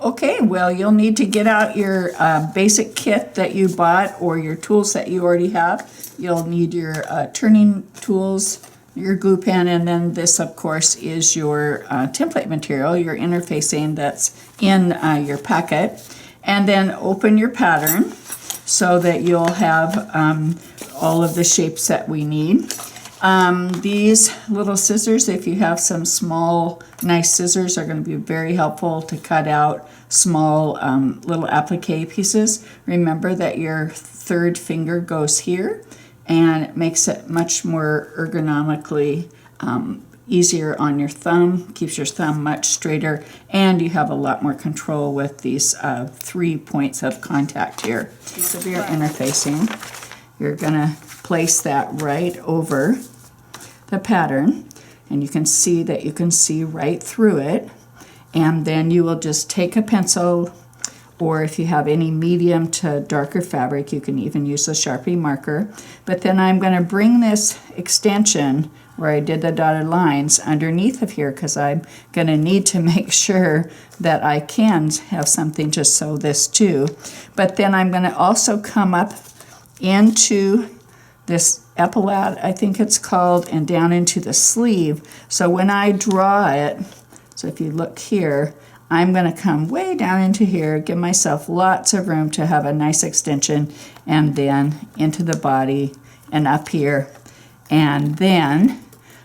Okay, well, you'll need to get out your basic kit that you bought or your tools that you already have. You'll need your turning tools, your glue pen, and then this, of course, is your template material, your interfacing that's in your packet. And then open your pattern so that you'll have all of the shapes that we need. These little scissors, if you have some small, nice scissors, are going to be very helpful to cut out small little applique pieces. Remember that your third finger goes here, and it makes it much more ergonomically easier on your thumb, keeps your thumb much straighter, and you have a lot more control with these 3 points of contact here. Piece of your interfacing, you're going to place that right over the pattern, and you can see that you can see right through it. And then you will just take a pencil, or if you have any medium to darker fabric, you can even use a Sharpie marker. But then I'm going to bring this extension where I did the dotted lines underneath of here, because I'm going to need to make sure that I can have something to sew this to. But then I'm going to also come up into this epaulette, I think it's called, and down into the sleeve. So when I draw it, so if you look here, I'm going to come way down into here, give myself lots of room to have a nice extension, and then into the body and up here. And then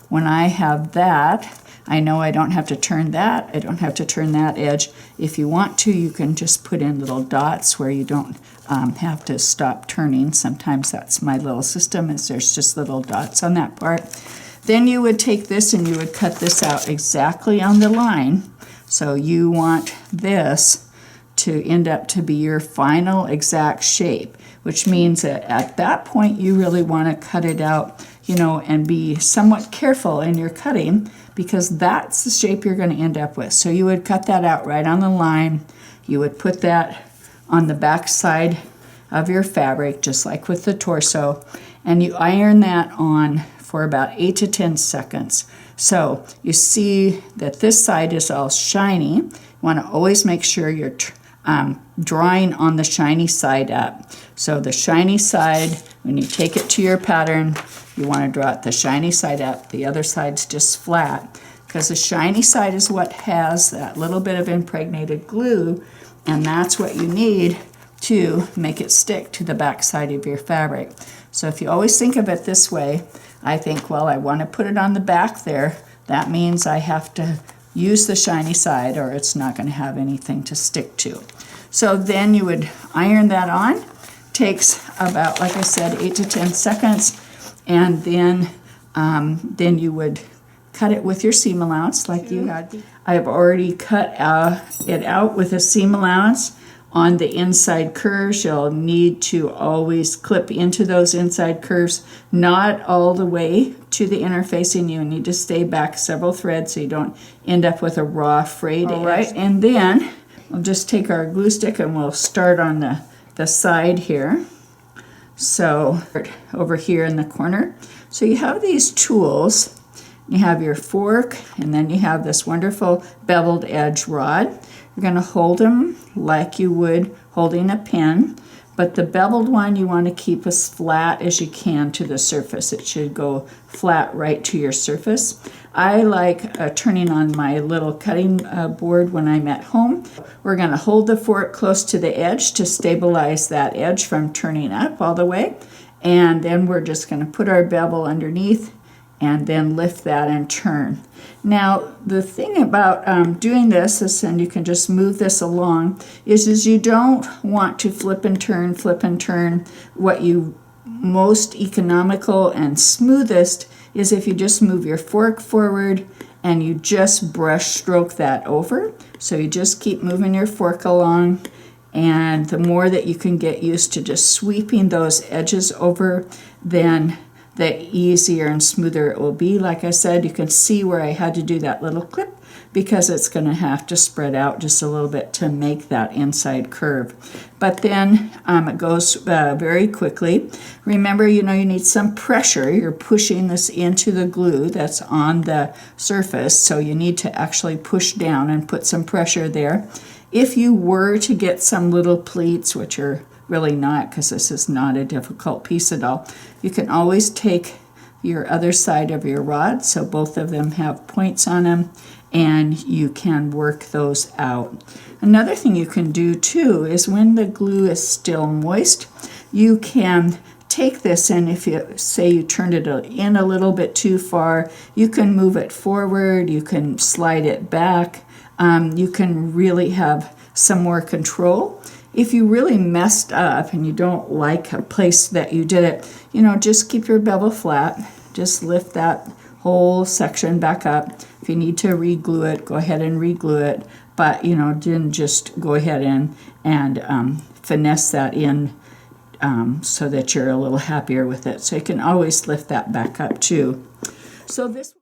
when I have that, I know I don't have to turn that. I don't have to turn that edge. If you want to, you can just put in little dots where you don't have to stop turning. Sometimes that's my little system, is there's just little dots on that part. Then you would take this and you would cut this out exactly on the line. So you want this to end up to be your final exact shape, which means that at that point you really want to cut it out, you know, and be somewhat careful in your cutting, because that's the shape you're going to end up with. So you would cut that out right on the line. You would put that on the back side of your fabric, just like with the torso, and you iron that on for about 8 to 10 seconds. So you see that this side is all shiny. You want to always make sure you're drawing on the shiny side up. So the shiny side, when you take it to your pattern, you want to draw it the shiny side up. The other side's just flat, because the shiny side is what has that little bit of impregnated glue, and that's what you need to make it stick to the back side of your fabric. So if you always think of it this way, I think, well, I want to put it on the back there. That means I have to use the shiny side, or it's not going to have anything to stick to. So then you would iron that on. Takes about, like I said, 8 to 10 seconds, and then you would cut it with your seam allowance like you had. I have already cut it out with a seam allowance. On the inside curves, you'll need to always clip into those inside curves, not all the way to the interfacing. You need to stay back several threads so you don't end up with a raw frayed edge. Right, and then we'll just take our glue stick and we'll start on the side here. So over here in the corner. So you have these tools. You have your fork, and then you have this wonderful beveled edge rod. You're going to hold them like you would holding a pen, but the beveled one you want to keep as flat as you can to the surface. It should go flat right to your surface. I like turning on my little cutting board when I'm at home. We're going to hold the fork close to the edge to stabilize that edge from turning up all the way, and then we're just going to put our bevel underneath and then lift that and turn. Now, the thing about doing this is, and you can just move this along, is you don't want to flip and turn. What you most economical and smoothest is if you just move your fork forward and you just brush stroke that over. So you just keep moving your fork along, and the more that you can get used to just sweeping those edges over, then the easier and smoother it will be. Like I said, you can see where I had to do that little clip because it's going to have to spread out just a little bit to make that inside curve. But then it goes very quickly. Remember, you need some pressure. You're pushing this into the glue that's on the surface, so you need to actually push down and put some pressure there. If you were to get some little pleats, which are really not, because this is not a difficult piece at all, you can always take your other side of your rod, so both of them have points on them, and you can work those out. Another thing you can do too is when the glue is still moist, you can take this, and if you say you turned it in a little bit too far, you can move it forward, you can slide it back, you can really have some more control. If you really messed up and you don't like a place that you did it, just keep your bevel flat, just lift that whole section back up. If you need to re-glue it, go ahead and re-glue it, but then just go ahead and finesse that in so that you're a little happier with it. So you can always lift that back up too. So this